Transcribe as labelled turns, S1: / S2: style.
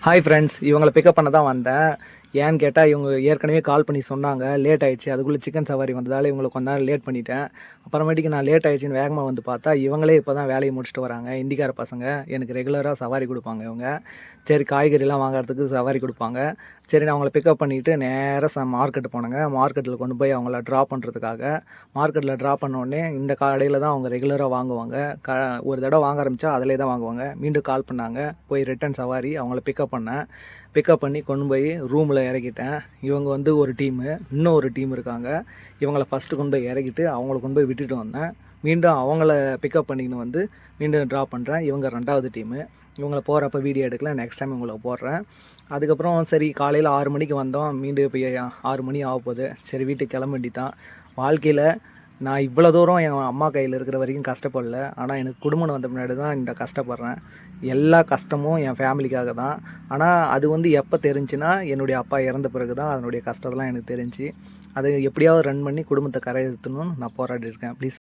S1: Hi friends, இவங்கள pickup பண்ண தான் வந்தேன். ஏன்னு கேட்டால் இவங்க ஏற்கனவே கால் பண்ணி சொன்னாங்க. லேட் ஆயிடுச்சு. அதுக்குள்ளே சிக்கன் சவாரி வந்ததால் இவங்களை கொஞ்ச நேரம் லேட் பண்ணிட்டேன். அப்புறமேட்டுக்கு நான் லேட் ஆயிடுச்சுன்னு வேகமாக வந்து பார்த்தா இவங்களே இப்போ தான் வேலையை முடிச்சுட்டு வராங்க. இந்திக்கார பசங்க எனக்கு ரெகுலராக சவாரி கொடுப்பாங்க இவங்க. சரி, காய்கறிலாம் வாங்குறதுக்கு சவாரி கொடுப்பாங்க. சரி, நான் அவங்கள பிக்கப் பண்ணிவிட்டு நேராக மார்க்கெட்டு போனேங்க. மார்க்கெட்டில் கொண்டு போய் அவங்கள ட்ராப் பண்ணுறதுக்காக. மார்க்கெட்டில் ட்ராப் பண்ணோடனே இந்த கடையில் தான் அவங்க ரெகுலராக வாங்குவாங்க. ஒரு தடவை வாங்க ஆரம்பித்தா அதிலே தான் வாங்குவாங்க. மீண்டும் கால் பண்ணாங்க. போய் ரிட்டன் சவாரி அவங்கள பிக்கப் பண்ணேன். பிக்கப் பண்ணி கொண்டு போய் ரூமில் இறக்கிட்டேன். இவங்க வந்து ஒரு டீமு, இன்னும் ஒரு டீம் இருக்காங்க. இவங்கள ஃபஸ்ட்டு கொண்டு போய் இறக்கிட்டு அவங்கள கொண்டு போய் விட்டுட்டு வந்தேன். மீண்டும் அவங்கள பிக்கப் பண்ணிக்கின்னு வந்து மீண்டும் ட்ராப் பண்ணுறேன். இவங்க 2வது டீமு. இவங்கள போகிறப்ப வீடியோ எடுக்கல. நெக்ஸ்ட் டைம் உங்களுக்கு போடுறேன். அதுக்கப்புறம் சரி, காலையில் 6 மணிக்கு வந்தோம். மீண்டும் இப்போ 6 மணி ஆகப்போகுது. சரி, வீட்டுக்கு கிளம்ப வேண்டியதான். வாழ்க்கையில் நான் இவ்வளோ தூரம் என் அம்மா கையில் இருக்கிற வரைக்கும் கஷ்டப்படல. ஆனால் எனக்கு குடும்பம் வந்த முன்னாடி தான் இந்த கஷ்டப்படுறேன். எல்லா கஷ்டமும் என் ஃபேமிலிக்காக தான். ஆனால் அது வந்து எப்போ தெரிஞ்சுன்னா, என்னுடைய அப்பா இறந்த பிறகு தான் அதனுடைய கஷ்டத்தெல்லாம் எனக்கு தெரிஞ்சு. அதை எப்படியாவது ரன் பண்ணி குடும்பத்தை கரையேற்றணும்னு நான் போராடிட்டு இருக்கேன். ப்ளீஸ்